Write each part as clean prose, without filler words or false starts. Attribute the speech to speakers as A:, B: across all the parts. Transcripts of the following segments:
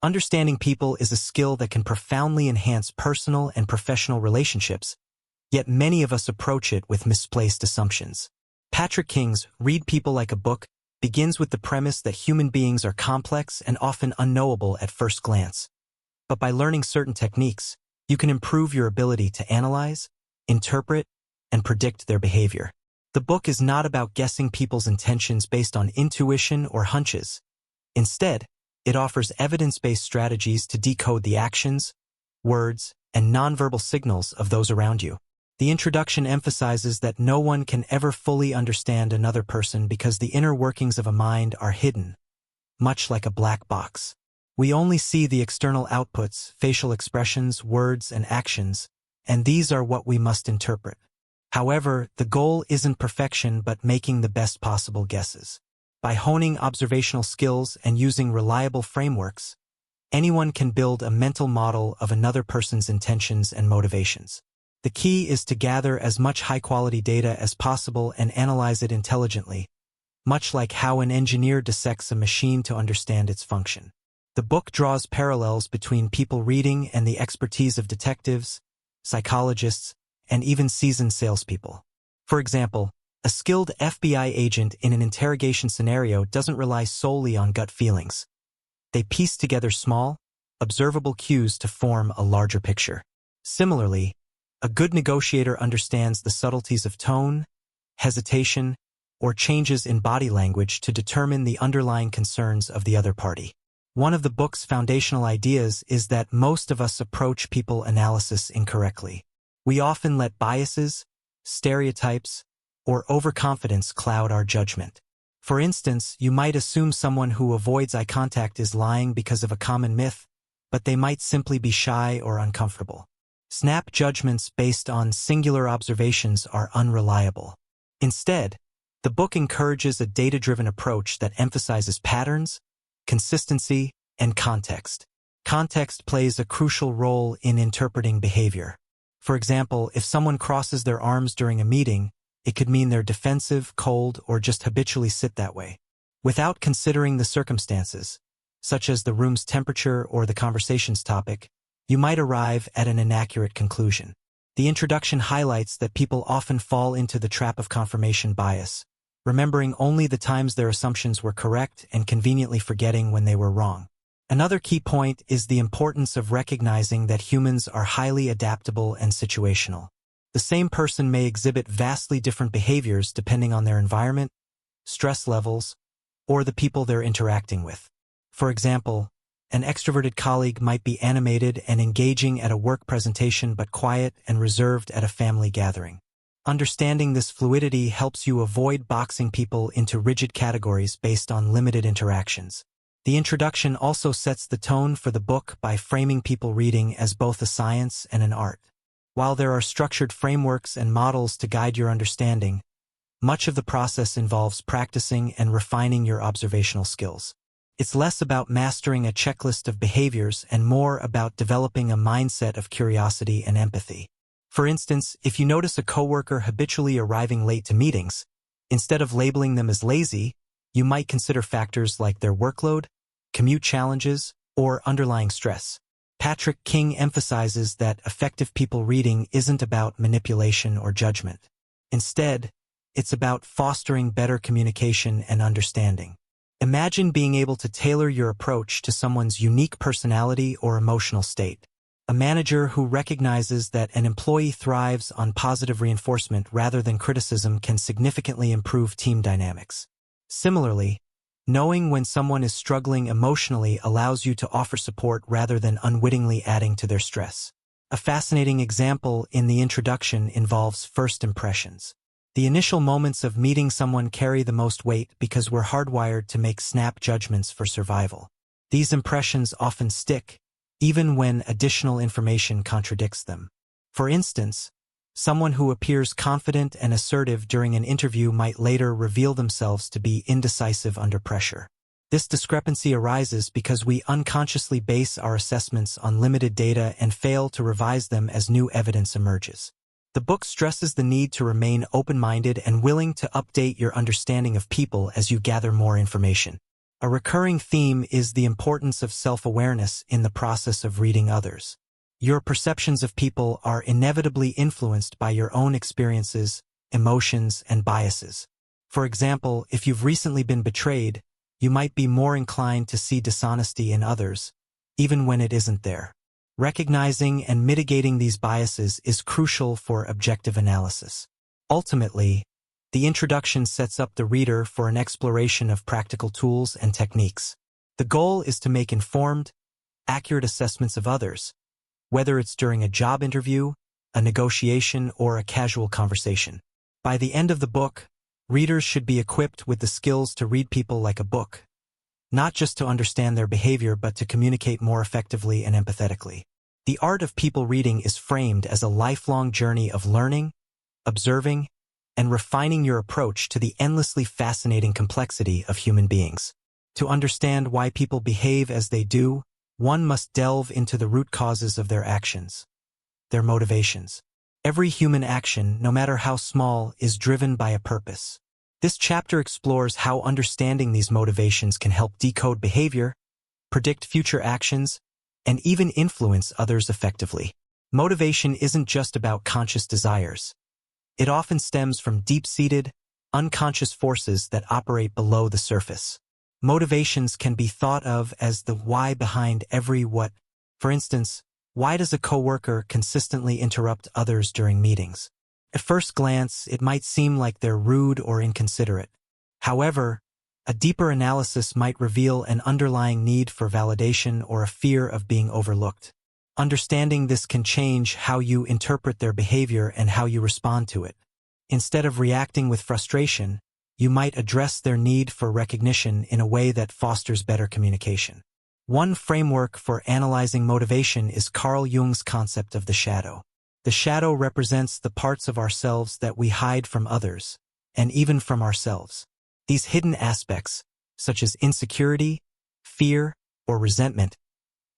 A: Understanding people is a skill that can profoundly enhance personal and professional relationships, yet many of us approach it with misplaced assumptions. Patrick King's Read People Like a Book begins with the premise that human beings are complex and often unknowable at first glance. But by learning certain techniques, you can improve your ability to analyze, interpret, and predict their behavior. The book is not about guessing people's intentions based on intuition or hunches. Instead, it offers evidence-based strategies to decode the actions, words, and nonverbal signals of those around you. The introduction emphasizes that no one can ever fully understand another person because the inner workings of a mind are hidden, much like a black box. We only see the external outputs, facial expressions, words, and actions, and these are what we must interpret. However, the goal isn't perfection but making the best possible guesses. By honing observational skills and using reliable frameworks, anyone can build a mental model of another person's intentions and motivations. The key is to gather as much high-quality data as possible and analyze it intelligently, much like how an engineer dissects a machine to understand its function. The book draws parallels between people reading and the expertise of detectives, psychologists, and even seasoned salespeople. For example, a skilled FBI agent in an interrogation scenario doesn't rely solely on gut feelings. They piece together small, observable cues to form a larger picture. Similarly, a good negotiator understands the subtleties of tone, hesitation, or changes in body language to determine the underlying concerns of the other party. One of the book's foundational ideas is that most of us approach people analysis incorrectly. We often let biases, stereotypes, or overconfidence cloud our judgment. For instance, you might assume someone who avoids eye contact is lying because of a common myth, but they might simply be shy or uncomfortable. Snap judgments based on singular observations are unreliable. Instead, the book encourages a data-driven approach that emphasizes patterns, consistency, and context. Context plays a crucial role in interpreting behavior. For example, if someone crosses their arms during a meeting, it could mean they're defensive, cold, or just habitually sit that way. Without considering the circumstances, such as the room's temperature or the conversation's topic, you might arrive at an inaccurate conclusion. The introduction highlights that people often fall into the trap of confirmation bias, remembering only the times their assumptions were correct and conveniently forgetting when they were wrong. Another key point is the importance of recognizing that humans are highly adaptable and situational. The same person may exhibit vastly different behaviors depending on their environment, stress levels, or the people they're interacting with. For example, an extroverted colleague might be animated and engaging at a work presentation but quiet and reserved at a family gathering. Understanding this fluidity helps you avoid boxing people into rigid categories based on limited interactions. The introduction also sets the tone for the book by framing people reading as both a science and an art. While there are structured frameworks and models to guide your understanding, much of the process involves practicing and refining your observational skills. It's less about mastering a checklist of behaviors and more about developing a mindset of curiosity and empathy. For instance, if you notice a coworker habitually arriving late to meetings, instead of labeling them as lazy, you might consider factors like their workload, commute challenges, or underlying stress. Patrick King emphasizes that effective people reading isn't about manipulation or judgment. Instead, it's about fostering better communication and understanding. Imagine being able to tailor your approach to someone's unique personality or emotional state. A manager who recognizes that an employee thrives on positive reinforcement rather than criticism can significantly improve team dynamics. Similarly, knowing when someone is struggling emotionally allows you to offer support rather than unwittingly adding to their stress. A fascinating example in the introduction involves first impressions. The initial moments of meeting someone carry the most weight because we're hardwired to make snap judgments for survival. These impressions often stick, even when additional information contradicts them. For instance, someone who appears confident and assertive during an interview might later reveal themselves to be indecisive under pressure. This discrepancy arises because we unconsciously base our assessments on limited data and fail to revise them as new evidence emerges. The book stresses the need to remain open-minded and willing to update your understanding of people as you gather more information. A recurring theme is the importance of self-awareness in the process of reading others. Your perceptions of people are inevitably influenced by your own experiences, emotions, and biases. For example, if you've recently been betrayed, you might be more inclined to see dishonesty in others, even when it isn't there. Recognizing and mitigating these biases is crucial for objective analysis. Ultimately, the introduction sets up the reader for an exploration of practical tools and techniques. The goal is to make informed, accurate assessments of others, whether it's during a job interview, a negotiation, or a casual conversation. By the end of the book, readers should be equipped with the skills to read people like a book, not just to understand their behavior but to communicate more effectively and empathetically. The art of people reading is framed as a lifelong journey of learning, observing, and refining your approach to the endlessly fascinating complexity of human beings. To understand why people behave as they do, one must delve into the root causes of their actions, their motivations. Every human action, no matter how small, is driven by a purpose. This chapter explores how understanding these motivations can help decode behavior, predict future actions, and even influence others effectively. Motivation isn't just about conscious desires. It often stems from deep-seated, unconscious forces that operate below the surface. Motivations can be thought of as the why behind every what. For instance, why does a coworker consistently interrupt others during meetings? At first glance, it might seem like they're rude or inconsiderate. However, a deeper analysis might reveal an underlying need for validation or a fear of being overlooked. Understanding this can change how you interpret their behavior and how you respond to it. Instead of reacting with frustration, you might address their need for recognition in a way that fosters better communication. One framework for analyzing motivation is Carl Jung's concept of the shadow. The shadow represents the parts of ourselves that we hide from others, and even from ourselves. These hidden aspects, such as insecurity, fear, or resentment,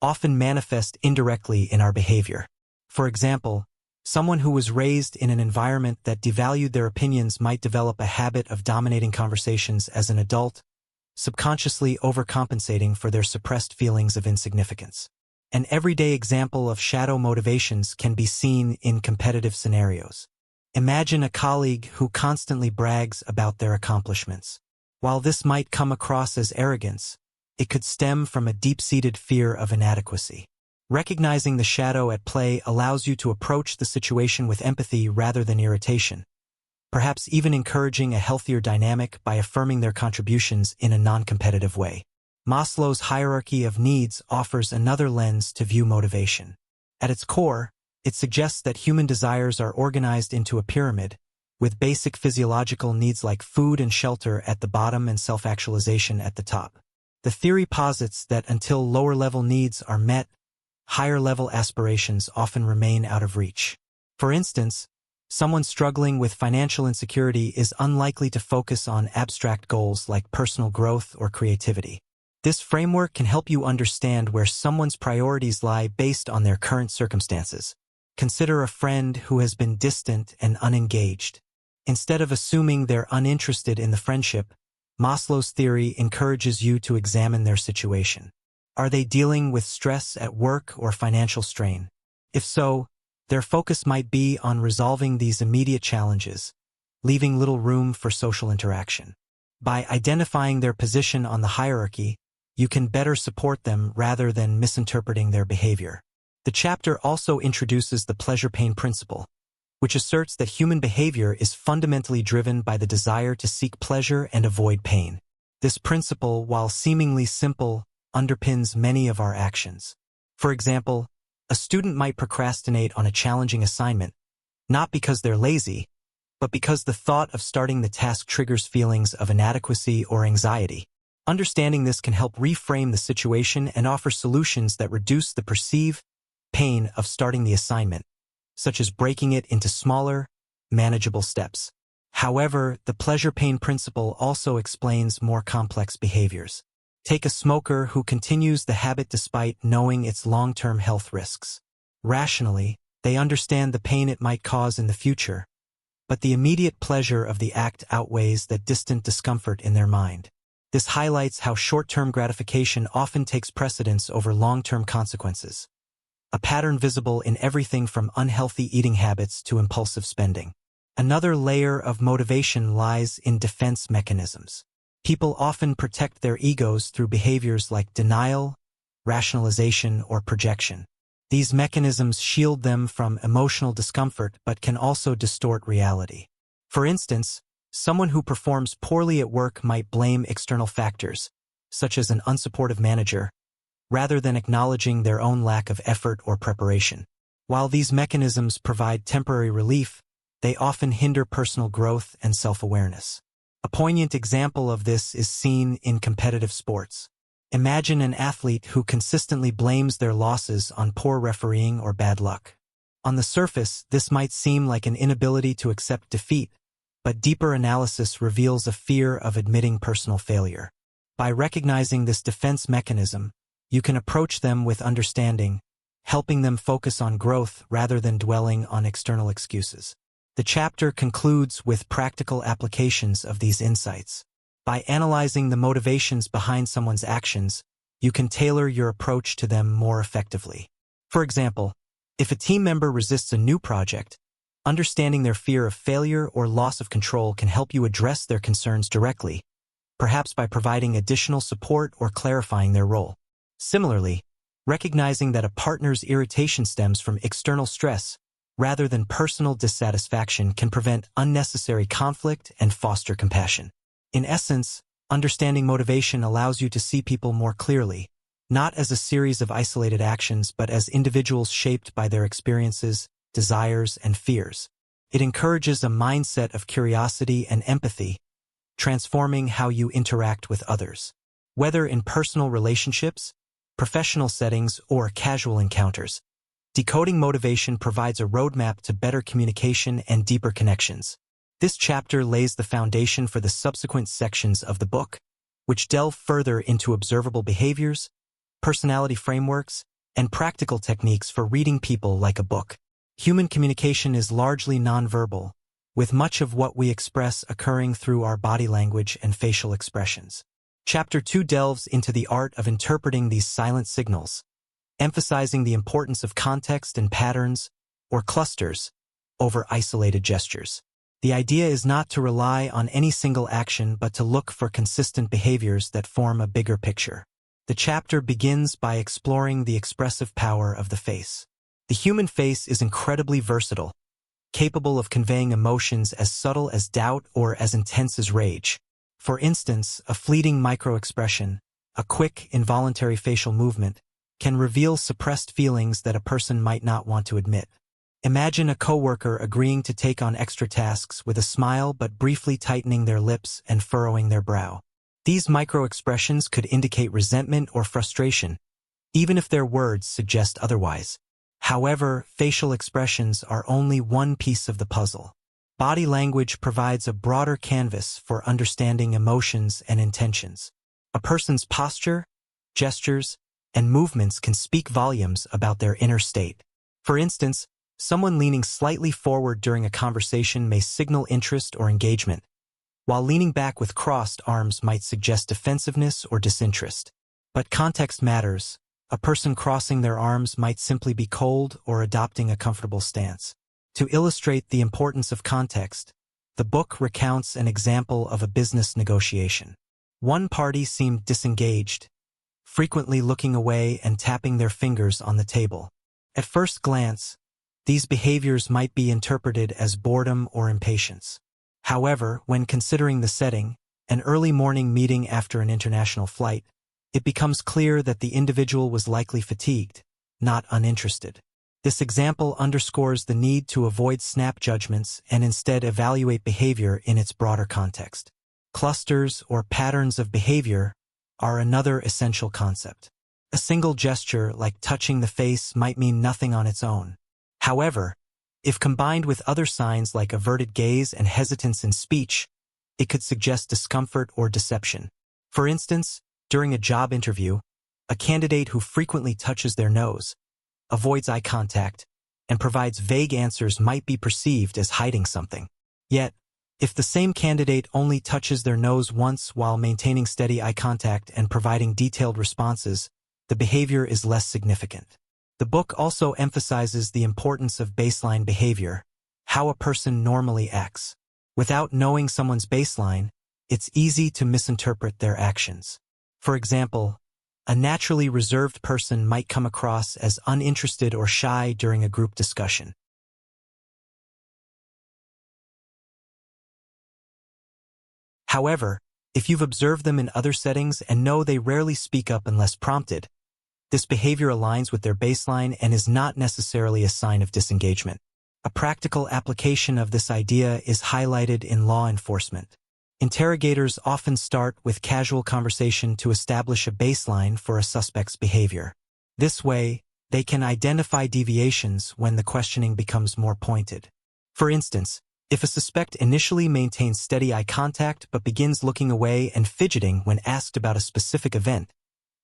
A: often manifest indirectly in our behavior. For example, someone who was raised in an environment that devalued their opinions might develop a habit of dominating conversations as an adult, subconsciously overcompensating for their suppressed feelings of insignificance. An everyday example of shadow motivations can be seen in competitive scenarios. Imagine a colleague who constantly brags about their accomplishments. While this might come across as arrogance, it could stem from a deep-seated fear of inadequacy. Recognizing the shadow at play allows you to approach the situation with empathy rather than irritation, perhaps even encouraging a healthier dynamic by affirming their contributions in a non-competitive way. Maslow's hierarchy of needs offers another lens to view motivation. At its core, it suggests that human desires are organized into a pyramid, with basic physiological needs like food and shelter at the bottom and self-actualization at the top. The theory posits that until lower-level needs are met, higher-level aspirations often remain out of reach. For instance, someone struggling with financial insecurity is unlikely to focus on abstract goals like personal growth or creativity. This framework can help you understand where someone's priorities lie based on their current circumstances. Consider a friend who has been distant and unengaged. Instead of assuming they're uninterested in the friendship, Maslow's theory encourages you to examine their situation. Are they dealing with stress at work or financial strain? If so, their focus might be on resolving these immediate challenges, leaving little room for social interaction. By identifying their position on the hierarchy, you can better support them rather than misinterpreting their behavior. The chapter also introduces the pleasure-pain principle, which asserts that human behavior is fundamentally driven by the desire to seek pleasure and avoid pain. This principle, while seemingly simple, underpins many of our actions. For example, a student might procrastinate on a challenging assignment, not because they're lazy, but because the thought of starting the task triggers feelings of inadequacy or anxiety. Understanding this can help reframe the situation and offer solutions that reduce the perceived pain of starting the assignment, such as breaking it into smaller, manageable steps. However, the pleasure-pain principle also explains more complex behaviors. Take a smoker who continues the habit despite knowing its long-term health risks. Rationally, they understand the pain it might cause in the future, but the immediate pleasure of the act outweighs that distant discomfort in their mind. This highlights how short-term gratification often takes precedence over long-term consequences, a pattern visible in everything from unhealthy eating habits to impulsive spending. Another layer of motivation lies in defense mechanisms. People often protect their egos through behaviors like denial, rationalization, or projection. These mechanisms shield them from emotional discomfort but can also distort reality. For instance, someone who performs poorly at work might blame external factors, such as an unsupportive manager, rather than acknowledging their own lack of effort or preparation. While these mechanisms provide temporary relief, they often hinder personal growth and self-awareness. A poignant example of this is seen in competitive sports. Imagine an athlete who consistently blames their losses on poor refereeing or bad luck. On the surface, this might seem like an inability to accept defeat, but deeper analysis reveals a fear of admitting personal failure. By recognizing this defense mechanism, you can approach them with understanding, helping them focus on growth rather than dwelling on external excuses. The chapter concludes with practical applications of these insights. By analyzing the motivations behind someone's actions, you can tailor your approach to them more effectively. For example, if a team member resists a new project, understanding their fear of failure or loss of control can help you address their concerns directly, perhaps by providing additional support or clarifying their role. Similarly, recognizing that a partner's irritation stems from external stress rather than personal dissatisfaction can prevent unnecessary conflict and foster compassion. In essence, understanding motivation allows you to see people more clearly, not as a series of isolated actions but as individuals shaped by their experiences, desires, and fears. It encourages a mindset of curiosity and empathy, transforming how you interact with others. Whether in personal relationships, professional settings, or casual encounters, decoding motivation provides a roadmap to better communication and deeper connections. This chapter lays the foundation for the subsequent sections of the book, which delve further into observable behaviors, personality frameworks, and practical techniques for reading people like a book. Human communication is largely nonverbal, with much of what we express occurring through our body language and facial expressions. Chapter 2 delves into the art of interpreting these silent signals, emphasizing the importance of context and patterns, or clusters, over isolated gestures. The idea is not to rely on any single action but to look for consistent behaviors that form a bigger picture. The chapter begins by exploring the expressive power of the face. The human face is incredibly versatile, capable of conveying emotions as subtle as doubt or as intense as rage. For instance, a fleeting micro-expression, a quick, involuntary facial movement, can reveal suppressed feelings that a person might not want to admit. Imagine a coworker agreeing to take on extra tasks with a smile but briefly tightening their lips and furrowing their brow. These micro-expressions could indicate resentment or frustration, even if their words suggest otherwise. However, facial expressions are only one piece of the puzzle. Body language provides a broader canvas for understanding emotions and intentions. A person's posture, gestures, and movements can speak volumes about their inner state. For instance, someone leaning slightly forward during a conversation may signal interest or engagement, while leaning back with crossed arms might suggest defensiveness or disinterest. But context matters. A person crossing their arms might simply be cold or adopting a comfortable stance. To illustrate the importance of context, the book recounts an example of a business negotiation. One party seemed disengaged, frequently looking away and tapping their fingers on the table. At first glance, these behaviors might be interpreted as boredom or impatience. However, when considering the setting, an early morning meeting after an international flight, it becomes clear that the individual was likely fatigued, not uninterested. This example underscores the need to avoid snap judgments and instead evaluate behavior in its broader context. Clusters or patterns of behavior are another essential concept. A single gesture, like touching the face, might mean nothing on its own. However, if combined with other signs like averted gaze and hesitance in speech, it could suggest discomfort or deception. For instance, during a job interview, a candidate who frequently touches their nose, avoids eye contact, and provides vague answers might be perceived as hiding something. Yet, If the same candidate only touches their nose once while maintaining steady eye contact and providing detailed responses, the behavior is less significant. The book also emphasizes the importance of baseline behavior, how a person normally acts. Without knowing someone's baseline, it's easy to misinterpret their actions. For example, a naturally reserved person might come across as uninterested or shy during a group discussion. However, if you've observed them in other settings and know they rarely speak up unless prompted, this behavior aligns with their baseline and is not necessarily a sign of disengagement. A practical application of this idea is highlighted in law enforcement. Interrogators often start with casual conversation to establish a baseline for a suspect's behavior. This way, they can identify deviations when the questioning becomes more pointed. For instance, if a suspect initially maintains steady eye contact but begins looking away and fidgeting when asked about a specific event,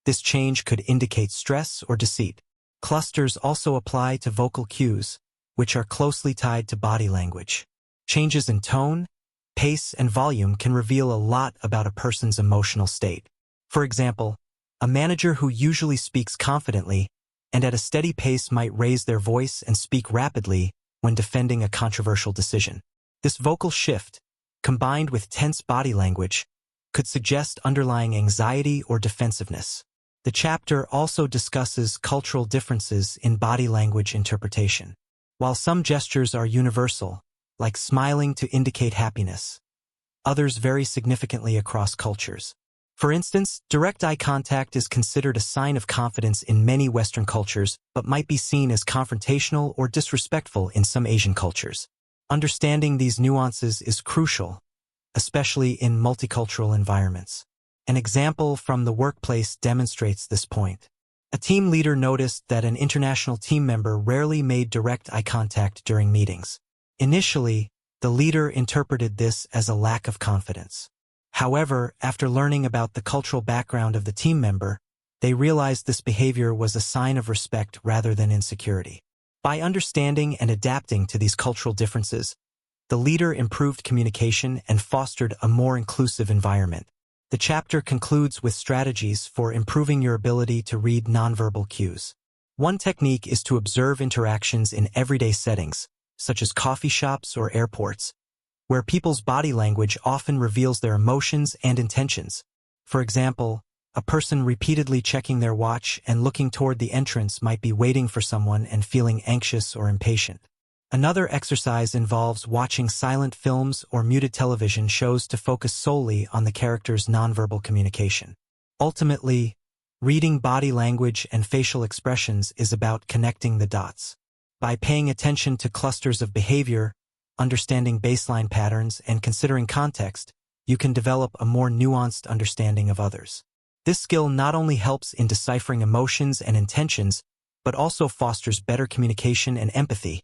A: this change could indicate stress or deceit. Clusters also apply to vocal cues, which are closely tied to body language. Changes in tone, pace, and volume can reveal a lot about a person's emotional state. For example, a manager who usually speaks confidently and at a steady pace might raise their voice and speak rapidly when defending a controversial decision. This vocal shift, combined with tense body language, could suggest underlying anxiety or defensiveness. The chapter also discusses cultural differences in body language interpretation. While some gestures are universal, like smiling to indicate happiness, others vary significantly across cultures. For instance, direct eye contact is considered a sign of confidence in many Western cultures, but might be seen as confrontational or disrespectful in some Asian cultures. Understanding these nuances is crucial, especially in multicultural environments. An example from the workplace demonstrates this point. A team leader noticed that an international team member rarely made direct eye contact during meetings. Initially, the leader interpreted this as a lack of confidence. However, after learning about the cultural background of the team member, they realized this behavior was a sign of respect rather than insecurity. By understanding and adapting to these cultural differences, the leader improved communication and fostered a more inclusive environment. The chapter concludes with strategies for improving your ability to read nonverbal cues. One technique is to observe interactions in everyday settings, such as coffee shops or airports, where people's body language often reveals their emotions and intentions. For example, a person repeatedly checking their watch and looking toward the entrance might be waiting for someone and feeling anxious or impatient. Another exercise involves watching silent films or muted television shows to focus solely on the character's nonverbal communication. Ultimately, reading body language and facial expressions is about connecting the dots. By paying attention to clusters of behavior, understanding baseline patterns, and considering context, you can develop a more nuanced understanding of others. This skill not only helps in deciphering emotions and intentions, but also fosters better communication and empathy,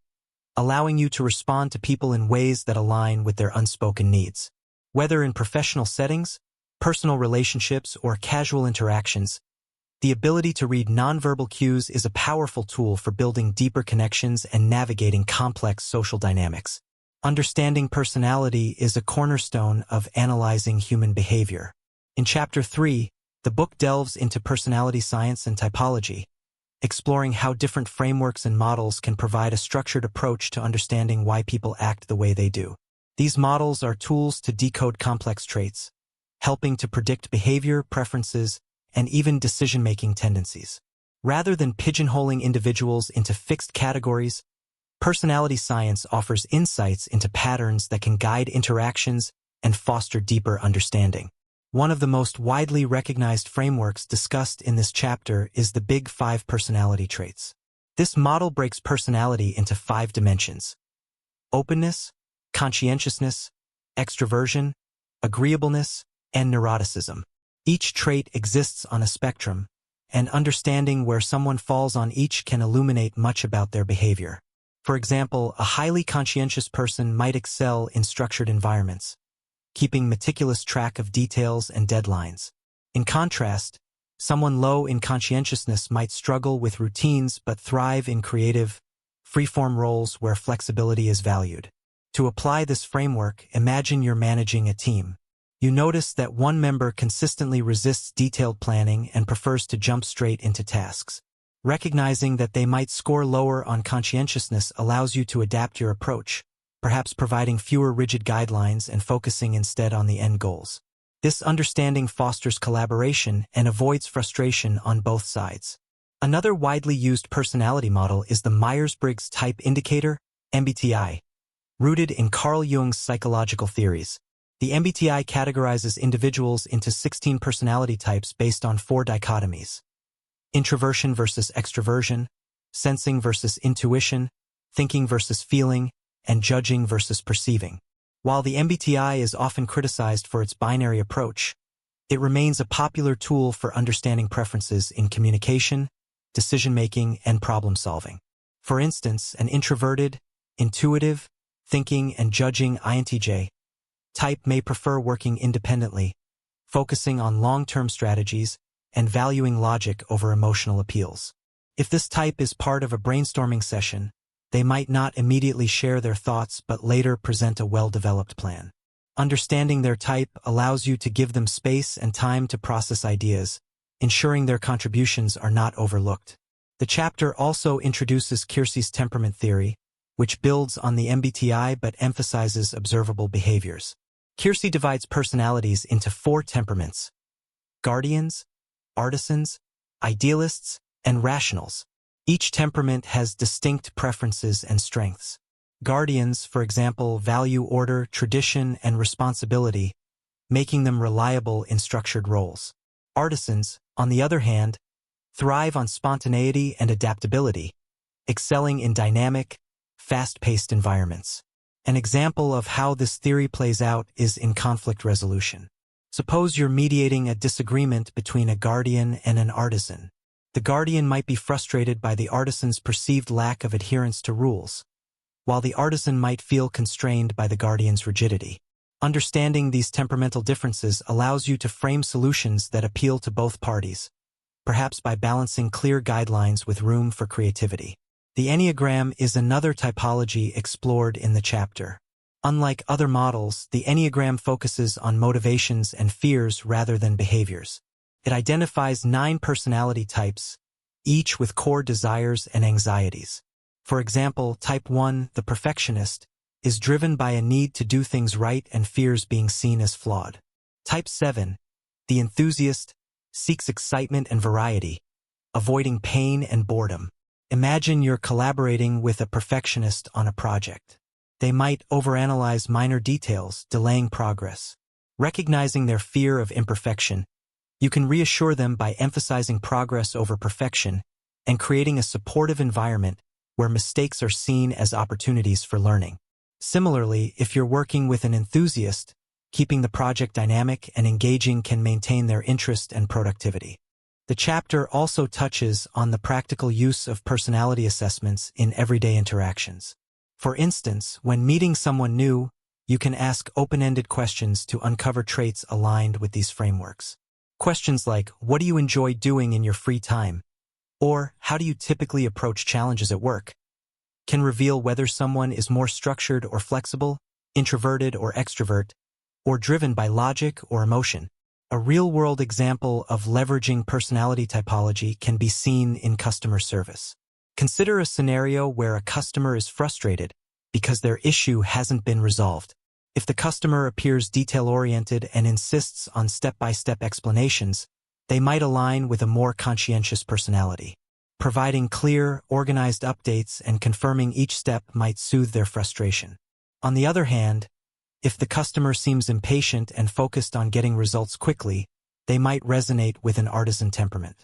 A: allowing you to respond to people in ways that align with their unspoken needs. Whether in professional settings, personal relationships, or casual interactions, the ability to read nonverbal cues is a powerful tool for building deeper connections and navigating complex social dynamics. Understanding personality is a cornerstone of analyzing human behavior. In Chapter 3, the book delves into personality science and typology, exploring how different frameworks and models can provide a structured approach to understanding why people act the way they do. These models are tools to decode complex traits, helping to predict behavior, preferences, and even decision-making tendencies. Rather than pigeonholing individuals into fixed categories, personality science offers insights into patterns that can guide interactions and foster deeper understanding. One of the most widely recognized frameworks discussed in this chapter is the Big Five personality traits. This model breaks personality into 5 dimensions: openness, conscientiousness, extroversion, agreeableness, and neuroticism. Each trait exists on a spectrum, and understanding where someone falls on each can illuminate much about their behavior. For example, a highly conscientious person might excel in structured environments, keeping meticulous track of details and deadlines. In contrast, someone low in conscientiousness might struggle with routines but thrive in creative, free-form roles where flexibility is valued. To apply this framework, imagine you're managing a team. You notice that one member consistently resists detailed planning and prefers to jump straight into tasks. Recognizing that they might score lower on conscientiousness allows you to adapt your approach, perhaps providing fewer rigid guidelines and focusing instead on the end goals. This understanding fosters collaboration and avoids frustration on both sides. Another widely used personality model is the Myers-Briggs Type Indicator, MBTI. Rooted in Carl Jung's psychological theories, the MBTI categorizes individuals into 16 personality types based on 4 dichotomies: introversion versus extroversion, sensing versus intuition, thinking versus feeling, and judging versus perceiving. While the MBTI is often criticized for its binary approach, it remains a popular tool for understanding preferences in communication, decision-making, and problem-solving. For instance, an introverted, intuitive, thinking, and judging INTJ type may prefer working independently, focusing on long-term strategies, and valuing logic over emotional appeals. If this type is part of a brainstorming session, they might not immediately share their thoughts but later present a well-developed plan. Understanding their type allows you to give them space and time to process ideas, ensuring their contributions are not overlooked. The chapter also introduces Keirsey's temperament theory, which builds on the MBTI but emphasizes observable behaviors. Keirsey divides personalities into 4 temperaments: guardians, artisans, idealists, and rationals. Each temperament has distinct preferences and strengths. Guardians, for example, value order, tradition, and responsibility, making them reliable in structured roles. Artisans, on the other hand, thrive on spontaneity and adaptability, excelling in dynamic, fast-paced environments. An example of how this theory plays out is in conflict resolution. Suppose you're mediating a disagreement between a guardian and an artisan. The guardian might be frustrated by the artisan's perceived lack of adherence to rules, while the artisan might feel constrained by the guardian's rigidity. Understanding these temperamental differences allows you to frame solutions that appeal to both parties, perhaps by balancing clear guidelines with room for creativity. The Enneagram is another typology explored in the chapter. Unlike other models, the Enneagram focuses on motivations and fears rather than behaviors. It identifies 9 personality types, each with core desires and anxieties. For example, Type 1, the perfectionist, is driven by a need to do things right and fears being seen as flawed. Type 7, the enthusiast, seeks excitement and variety, avoiding pain and boredom. Imagine you're collaborating with a perfectionist on a project. They might overanalyze minor details, delaying progress. Recognizing their fear of imperfection, you can reassure them by emphasizing progress over perfection and creating a supportive environment where mistakes are seen as opportunities for learning. Similarly, if you're working with an enthusiast, keeping the project dynamic and engaging can maintain their interest and productivity. The chapter also touches on the practical use of personality assessments in everyday interactions. For instance, when meeting someone new, you can ask open-ended questions to uncover traits aligned with these frameworks. Questions like, what do you enjoy doing in your free time? Or, how do you typically approach challenges at work? Can reveal whether someone is more structured or flexible, introverted or extrovert, or driven by logic or emotion. A real-world example of leveraging personality typology can be seen in customer service. Consider a scenario where a customer is frustrated because their issue hasn't been resolved. If the customer appears detail-oriented and insists on step-by-step explanations, they might align with a more conscientious personality. Providing clear, organized updates and confirming each step might soothe their frustration. On the other hand, if the customer seems impatient and focused on getting results quickly, they might resonate with an artisan temperament.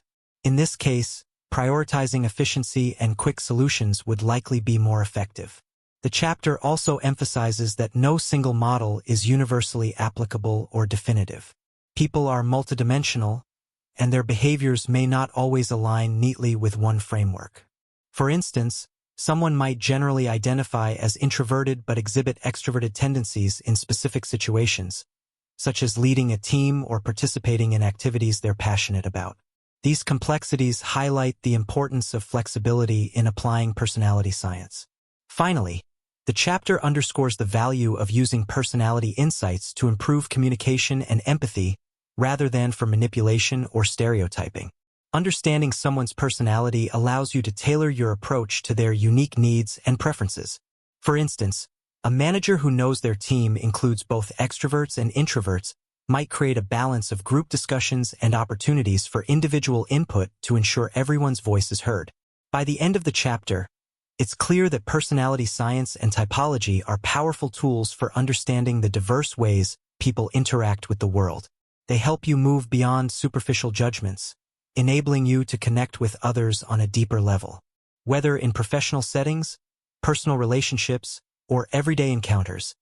A: In this case, prioritizing efficiency and quick solutions would likely be more effective. The chapter also emphasizes that no single model is universally applicable or definitive. People are multidimensional, and their behaviors may not always align neatly with one framework. For instance, someone might generally identify as introverted but exhibit extroverted tendencies in specific situations, such as leading a team or participating in activities they're passionate about. These complexities highlight the importance of flexibility in applying personality science. Finally, The chapter underscores the value of using personality insights to improve communication and empathy rather than for manipulation or stereotyping. Understanding someone's personality allows you to tailor your approach to their unique needs and preferences. For instance, a manager who knows their team includes both extroverts and introverts might create a balance of group discussions and opportunities for individual input to ensure everyone's voice is heard. By the end of the chapter, it's clear that personality science and typology are powerful tools for understanding the diverse ways people interact with the world. They help you move beyond superficial judgments, enabling you to connect with others on a deeper level. Whether in professional settings, personal relationships, or everyday encounters,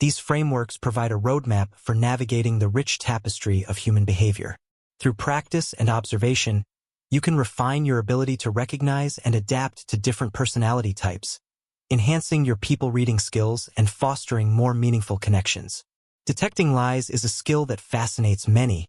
A: these frameworks provide a roadmap for navigating the rich tapestry of human behavior. Through practice and observation, you can refine your ability to recognize and adapt to different personality types, enhancing your people-reading skills and fostering more meaningful connections. Detecting lies is a skill that fascinates many,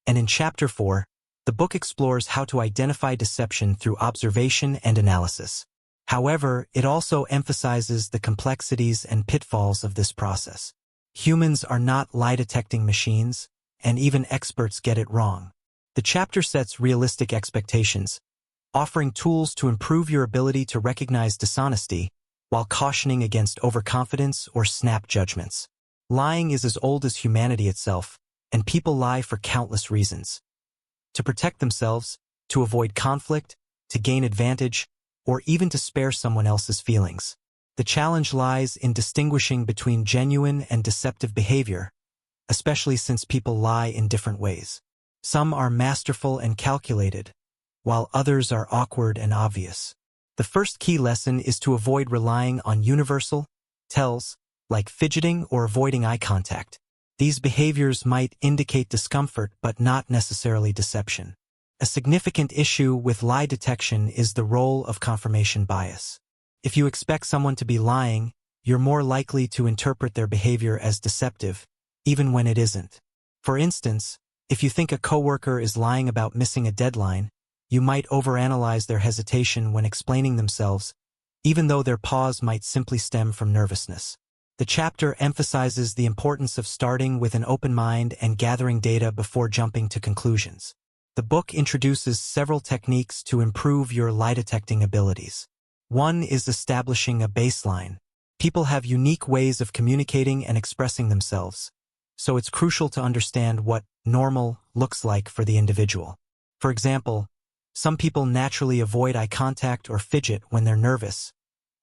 A: and in Chapter 4, the book explores how to identify deception through observation and analysis. However, it also emphasizes the complexities and pitfalls of this process. Humans are not lie-detecting machines, and even experts get it wrong. The chapter sets realistic expectations, offering tools to improve your ability to recognize dishonesty while cautioning against overconfidence or snap judgments. Lying is as old as humanity itself, and people lie for countless reasons. To protect themselves, to avoid conflict, to gain advantage, or even to spare someone else's feelings. The challenge lies in distinguishing between genuine and deceptive behavior, especially since people lie in different ways. Some are masterful and calculated, while others are awkward and obvious. The first key lesson is to avoid relying on universal tells, like fidgeting or avoiding eye contact. These behaviors might indicate discomfort but not necessarily deception. A significant issue with lie detection is the role of confirmation bias. If you expect someone to be lying, you're more likely to interpret their behavior as deceptive, even when it isn't. For instance, if you think a coworker is lying about missing a deadline, you might overanalyze their hesitation when explaining themselves, even though their pause might simply stem from nervousness. The chapter emphasizes the importance of starting with an open mind and gathering data before jumping to conclusions. The book introduces several techniques to improve your lie-detecting abilities. One is establishing a baseline. People have unique ways of communicating and expressing themselves, so it's crucial to understand what normal looks like for the individual. For example, some people naturally avoid eye contact or fidget when they're nervous,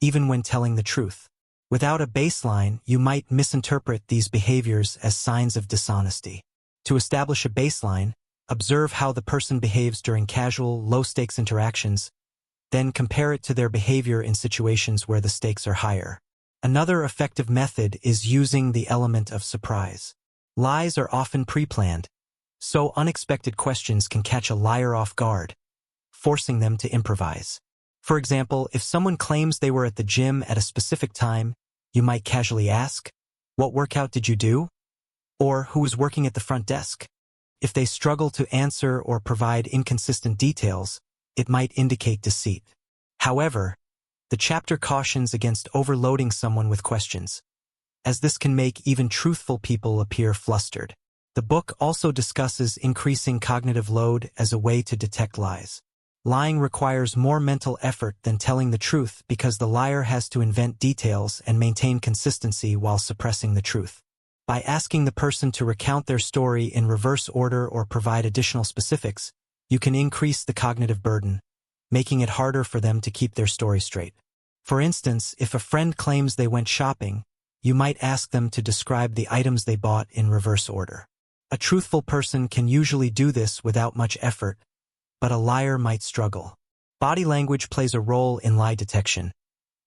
A: even when telling the truth. Without a baseline, you might misinterpret these behaviors as signs of dishonesty. To establish a baseline, observe how the person behaves during casual, low-stakes interactions, then compare it to their behavior in situations where the stakes are higher. Another effective method is using the element of surprise. Lies are often pre-planned, so unexpected questions can catch a liar off guard, forcing them to improvise. For example, if someone claims they were at the gym at a specific time, you might casually ask, "What workout did you do?" Or "Who was working at the front desk?" If they struggle to answer or provide inconsistent details, it might indicate deceit. However, the chapter cautions against overloading someone with questions, as this can make even truthful people appear flustered. The book also discusses increasing cognitive load as a way to detect lies. Lying requires more mental effort than telling the truth because the liar has to invent details and maintain consistency while suppressing the truth. By asking the person to recount their story in reverse order or provide additional specifics, you can increase the cognitive burden, making it harder for them to keep their story straight. For instance, if a friend claims they went shopping, you might ask them to describe the items they bought in reverse order. A truthful person can usually do this without much effort, but a liar might struggle. Body language plays a role in lie detection,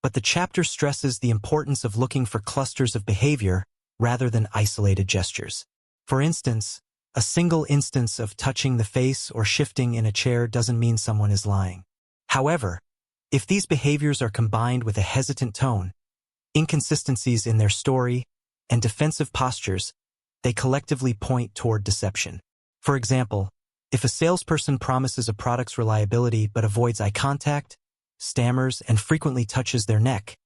A: but the chapter stresses the importance of looking for clusters of behavior rather than isolated gestures. For instance, a single instance of touching the face or shifting in a chair doesn't mean someone is lying. However, if these behaviors are combined with a hesitant tone, inconsistencies in their story, and defensive postures, they collectively point toward deception. For example, if a salesperson promises a product's reliability but avoids eye contact, stammers, and frequently touches their neck,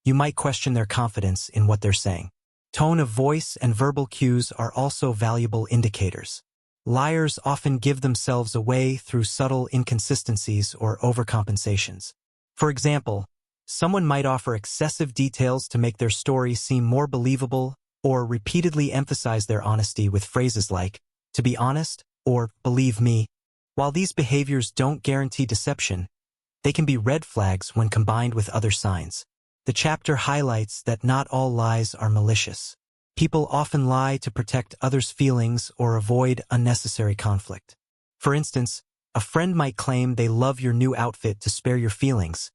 A: you might question their confidence in what they're saying. Tone of voice and verbal cues are also valuable indicators. Liars often give themselves away through subtle inconsistencies or overcompensations. For example, someone might offer excessive details to make their story seem more believable or repeatedly emphasize their honesty with phrases like, "to be honest," or "believe me." While these behaviors don't guarantee deception, they can be red flags when combined with other signs. The chapter highlights that not all lies are malicious. People often lie to protect others' feelings or avoid unnecessary conflict. For instance, a friend might claim they love your new outfit to spare your feelings,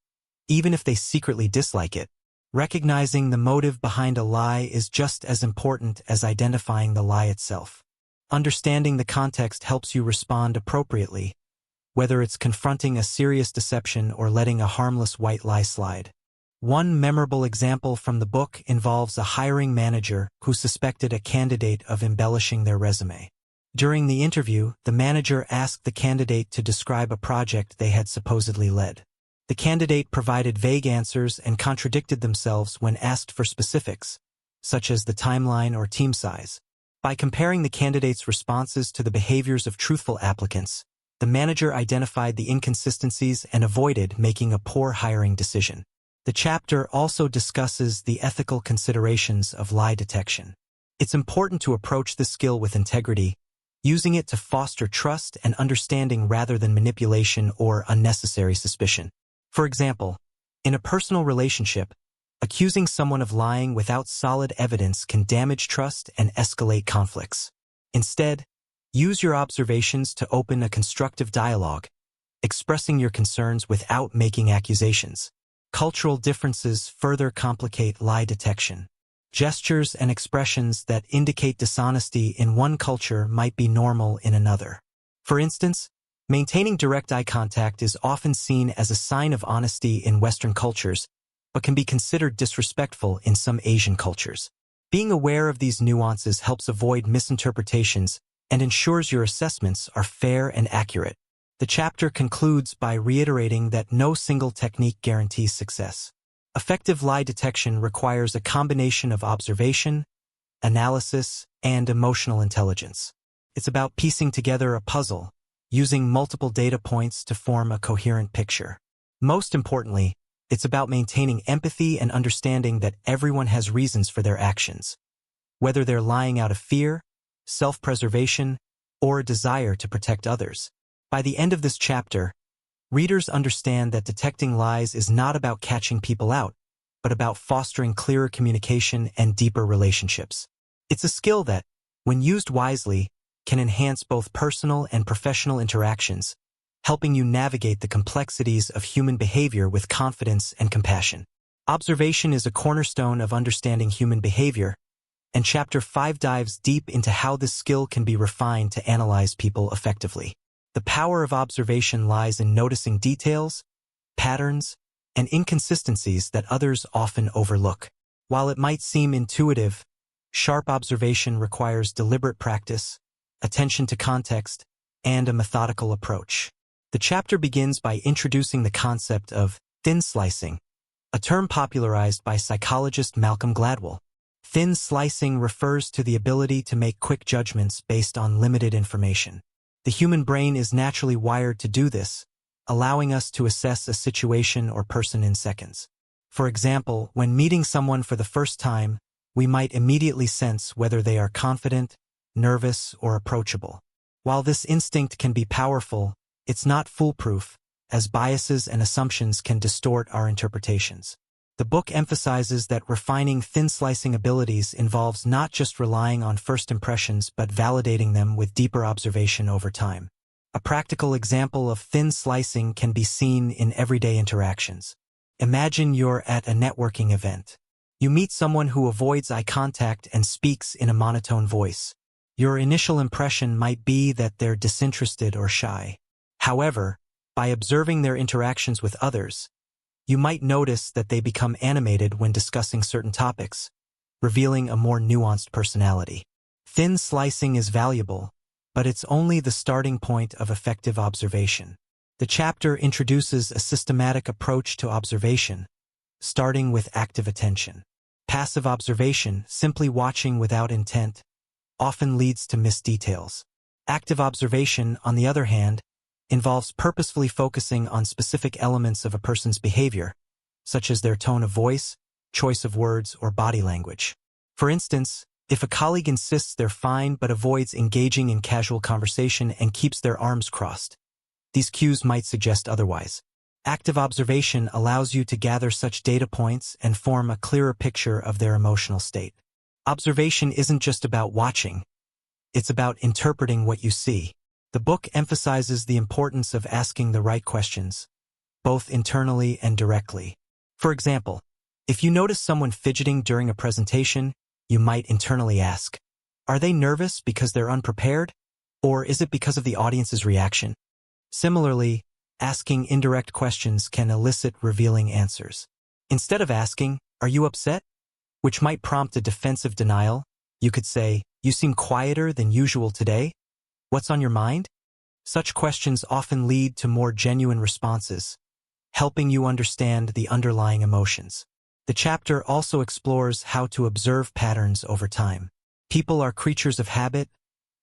A: even if they secretly dislike it. Recognizing the motive behind a lie is just as important as identifying the lie itself. Understanding the context helps you respond appropriately, whether it's confronting a serious deception or letting a harmless white lie slide. One memorable example from the book involves a hiring manager who suspected a candidate of embellishing their resume. During the interview, the manager asked the candidate to describe a project they had supposedly led. The candidate provided vague answers and contradicted themselves when asked for specifics, such as the timeline or team size. By comparing the candidate's responses to the behaviors of truthful applicants, the manager identified the inconsistencies and avoided making a poor hiring decision. The chapter also discusses the ethical considerations of lie detection. It's important to approach this skill with integrity, using it to foster trust and understanding rather than manipulation or unnecessary suspicion. For example, in a personal relationship, accusing someone of lying without solid evidence can damage trust and escalate conflicts. Instead, use your observations to open a constructive dialogue, expressing your concerns without making accusations. Cultural differences further complicate lie detection. Gestures and expressions that indicate dishonesty in one culture might be normal in another. For instance, maintaining direct eye contact is often seen as a sign of honesty in Western cultures, but can be considered disrespectful in some Asian cultures. Being aware of these nuances helps avoid misinterpretations and ensures your assessments are fair and accurate. The chapter concludes by reiterating that no single technique guarantees success. Effective lie detection requires a combination of observation, analysis, and emotional intelligence. It's about piecing together a puzzle, using multiple data points to form a coherent picture. Most importantly, it's about maintaining empathy and understanding that everyone has reasons for their actions, whether they're lying out of fear, self-preservation, or a desire to protect others. By the end of this chapter, readers understand that detecting lies is not about catching people out, but about fostering clearer communication and deeper relationships. It's a skill that, when used wisely, can enhance both personal and professional interactions, helping you navigate the complexities of human behavior with confidence and compassion. Observation is a cornerstone of understanding human behavior, and Chapter 5 dives deep into how this skill can be refined to analyze people effectively. The power of observation lies in noticing details, patterns, and inconsistencies that others often overlook. While it might seem intuitive, sharp observation requires deliberate practice, attention to context, and a methodical approach. The chapter begins by introducing the concept of thin slicing, a term popularized by psychologist Malcolm Gladwell. Thin slicing refers to the ability to make quick judgments based on limited information. The human brain is naturally wired to do this, allowing us to assess a situation or person in seconds. For example, when meeting someone for the first time, we might immediately sense whether they are confident, nervous, or approachable. While this instinct can be powerful, it's not foolproof, as biases and assumptions can distort our interpretations. The book emphasizes that refining thin slicing abilities involves not just relying on first impressions but validating them with deeper observation over time. A practical example of thin slicing can be seen in everyday interactions. Imagine you're at a networking event. You meet someone who avoids eye contact and speaks in a monotone voice. Your initial impression might be that they're disinterested or shy. However, by observing their interactions with others, you might notice that they become animated when discussing certain topics, revealing a more nuanced personality. Thin slicing is valuable, but it's only the starting point of effective observation. The chapter introduces a systematic approach to observation, starting with active attention. Passive observation, simply watching without intent, often leads to missed details. Active observation, on the other hand, involves purposefully focusing on specific elements of a person's behavior, such as their tone of voice, choice of words, or body language. For instance, if a colleague insists they're fine but avoids engaging in casual conversation and keeps their arms crossed, these cues might suggest otherwise. Active observation allows you to gather such data points and form a clearer picture of their emotional state. Observation isn't just about watching, it's about interpreting what you see. The book emphasizes the importance of asking the right questions, both internally and directly. For example, if you notice someone fidgeting during a presentation, you might internally ask, are they nervous because they're unprepared? Or is it because of the audience's reaction? Similarly, asking indirect questions can elicit revealing answers. Instead of asking, are you upset? Which might prompt a defensive denial, you could say, you seem quieter than usual today? What's on your mind? Such questions often lead to more genuine responses, helping you understand the underlying emotions. The chapter also explores how to observe patterns over time. People are creatures of habit,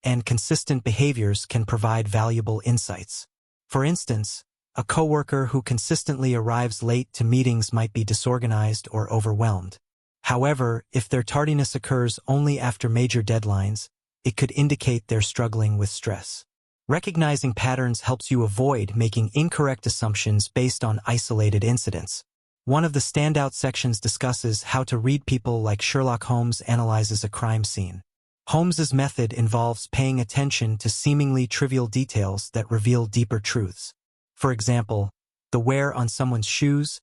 A: and consistent behaviors can provide valuable insights. For instance, a coworker who consistently arrives late to meetings might be disorganized or overwhelmed. However, if their tardiness occurs only after major deadlines, it could indicate they're struggling with stress. Recognizing patterns helps you avoid making incorrect assumptions based on isolated incidents. One of the standout sections discusses how to read people like Sherlock Holmes analyzes a crime scene. Holmes's method involves paying attention to seemingly trivial details that reveal deeper truths. For example, the wear on someone's shoes,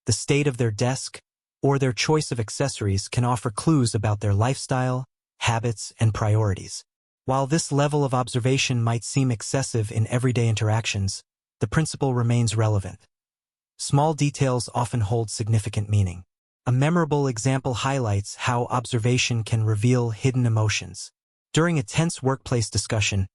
A: the state of their desk, or their choice of accessories can offer clues about their lifestyle, habits, and priorities. While this level of observation might seem excessive in everyday interactions, the principle remains relevant. Small details often hold significant meaning. A memorable example highlights how observation can reveal hidden emotions. During a tense workplace discussion,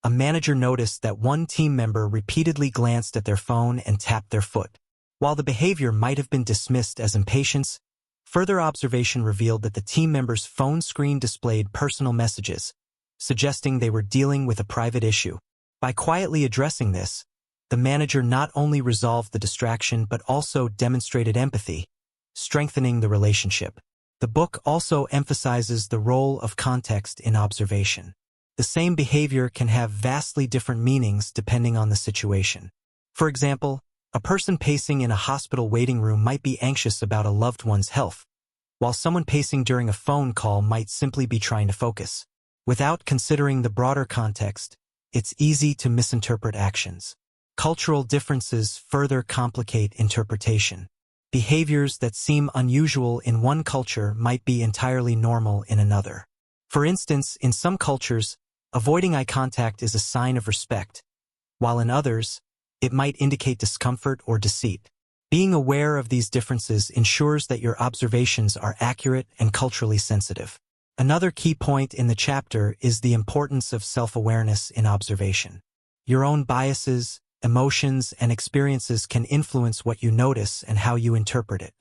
A: a manager noticed that one team member repeatedly glanced at their phone and tapped their foot. While the behavior might have been dismissed as impatience, further observation revealed that the team member's phone screen displayed personal messages, suggesting they were dealing with a private issue. By quietly addressing this, the manager not only resolved the distraction but also demonstrated empathy, strengthening the relationship. The book also emphasizes the role of context in observation. The same behavior can have vastly different meanings depending on the situation. For example, a person pacing in a hospital waiting room might be anxious about a loved one's health, while someone pacing during a phone call might simply be trying to focus. Without considering the broader context, it's easy to misinterpret actions. Cultural differences further complicate interpretation. Behaviors that seem unusual in one culture might be entirely normal in another. For instance, in some cultures, avoiding eye contact is a sign of respect, while in others, it might indicate discomfort or deceit. Being aware of these differences ensures that your observations are accurate and culturally sensitive. Another key point in the chapter is the importance of self-awareness in observation. Your own biases, emotions, and experiences can influence what you notice and how you interpret it.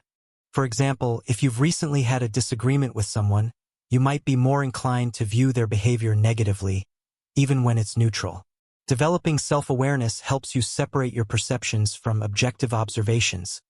A: For example, if you've recently had a disagreement with someone, you might be more inclined to view their behavior negatively, even when it's neutral. Developing self-awareness helps you separate your perceptions from objective observations,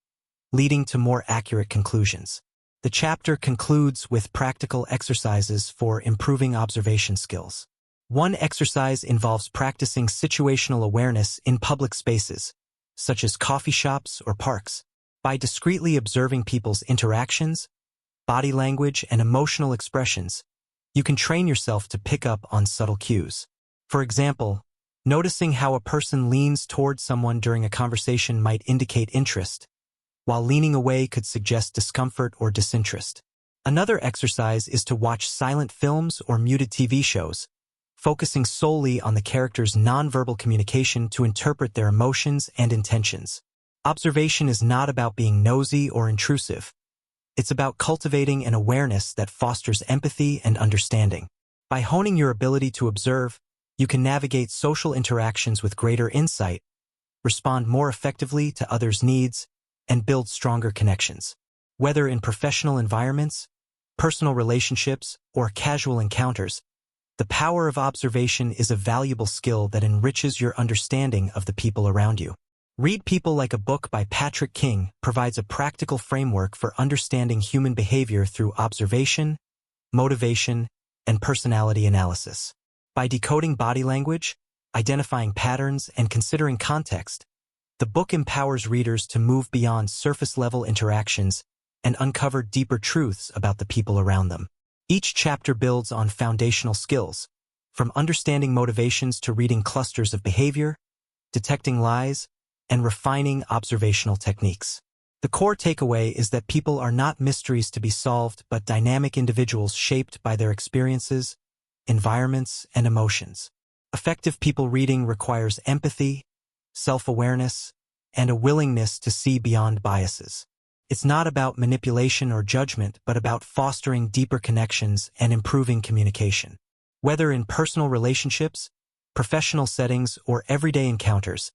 A: leading to more accurate conclusions. The chapter concludes with practical exercises for improving observation skills. One exercise involves practicing situational awareness in public spaces, such as coffee shops or parks. By discreetly observing people's interactions, body language, and emotional expressions, you can train yourself to pick up on subtle cues. For example, noticing how a person leans toward someone during a conversation might indicate interest, while leaning away could suggest discomfort or disinterest. Another exercise is to watch silent films or muted TV shows, focusing solely on the characters' nonverbal communication to interpret their emotions and intentions. Observation is not about being nosy or intrusive. It's about cultivating an awareness that fosters empathy and understanding. By honing your ability to observe, you can navigate social interactions with greater insight, respond more effectively to others' needs, and build stronger connections. Whether in professional environments, personal relationships, or casual encounters, the power of observation is a valuable skill that enriches your understanding of the people around you. Read People Like a Book by Patrick King provides a practical framework for understanding human behavior through observation, motivation, and personality analysis. By decoding body language, identifying patterns, and considering context, the book empowers readers to move beyond surface-level interactions and uncover deeper truths about the people around them. Each chapter builds on foundational skills, from understanding motivations to reading clusters of behavior, detecting lies, and refining observational techniques. The core takeaway is that people are not mysteries to be solved, but dynamic individuals shaped by their experiences, environments, and emotions. Effective people reading requires empathy, self-awareness, and a willingness to see beyond biases. It's not about manipulation or judgment, but about fostering deeper connections and improving communication. Whether in personal relationships, professional settings, or everyday encounters,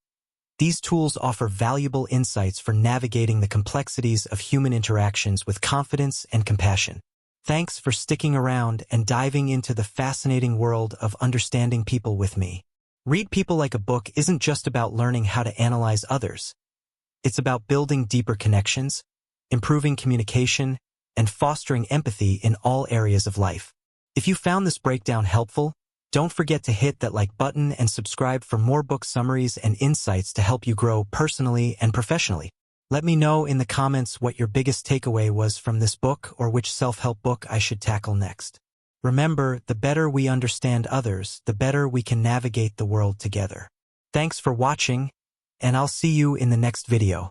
A: these tools offer valuable insights for navigating the complexities of human interactions with confidence and compassion. Thanks for sticking around and diving into the fascinating world of understanding people with me. Read People Like a Book isn't just about learning how to analyze others. It's about building deeper connections, improving communication, and fostering empathy in all areas of life. If you found this breakdown helpful, don't forget to hit that like button and subscribe for more book summaries and insights to help you grow personally and professionally. Let me know in the comments what your biggest takeaway was from this book or which self-help book I should tackle next. Remember, the better we understand others, the better we can navigate the world together. Thanks for watching, and I'll see you in the next video.